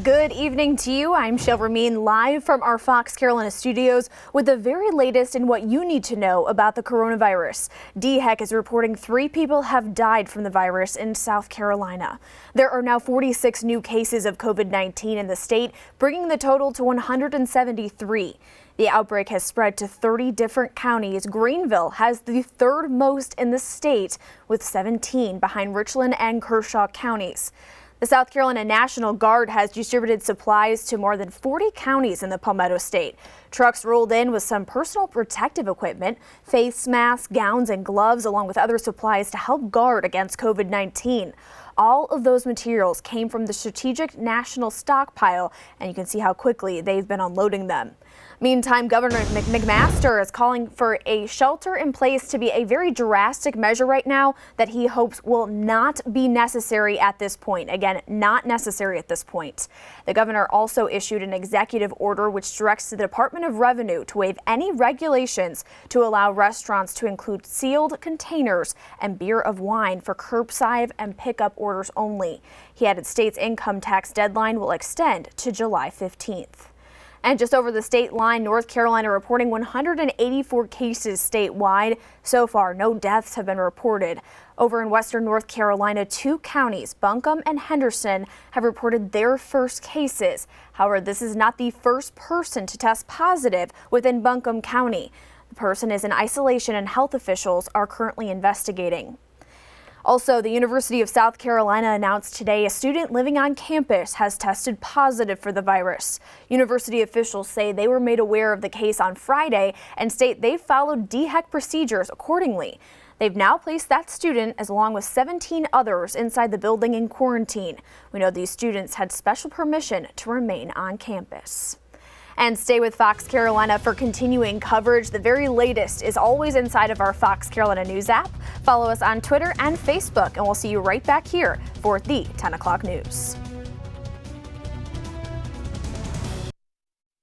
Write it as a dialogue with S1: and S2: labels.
S1: Good evening to you. I'm Shale Remien, live from our Fox Carolina studios with the very latest in what you need to know about the coronavirus. DHEC is reporting 3 people have died from the virus in South Carolina. There are now 46 new cases of COVID-19 in the state, bringing the total to 173. The outbreak has spread to 30 different counties. Greenville has the third most in the state, with 17 behind Richland and Kershaw counties. The South Carolina National Guard has distributed supplies to more than 40 counties in the Palmetto State. Trucks rolled in with some personal protective equipment, face masks, gowns, and gloves, along with other supplies to help guard against COVID-19. All of those materials came from the Strategic National Stockpile, and you can see how quickly they've been unloading them. Meantime, Governor McMaster is calling for a shelter in place to be a very drastic measure right now that he hopes will not be necessary at this point. Again, not necessary at this point. The governor also issued an executive order which directs the Department of Revenue to waive any regulations to allow restaurants to include sealed containers and beer of wine for curbside and pickup orders only. He added state's income tax deadline will extend to July 15th. And just over the state line, North Carolina reporting 184 cases statewide. So far, no deaths have been reported. Over in western North Carolina, 2 counties, Buncombe and Henderson, have reported their first cases. However, this is not the first person to test positive within Buncombe County. The person is in isolation and health officials are currently investigating. Also, the University of South Carolina announced today a student living on campus has tested positive for the virus. University officials say they were made aware of the case on Friday and state they followed DHEC procedures accordingly. They've now placed that student, as along with 17 others, inside the building in quarantine. We know these students had special permission to remain on campus. And stay with Fox Carolina for continuing coverage. The very latest is always inside of our Fox Carolina News app. Follow us on Twitter and Facebook, and we'll see you right back here for the 10 o'clock news.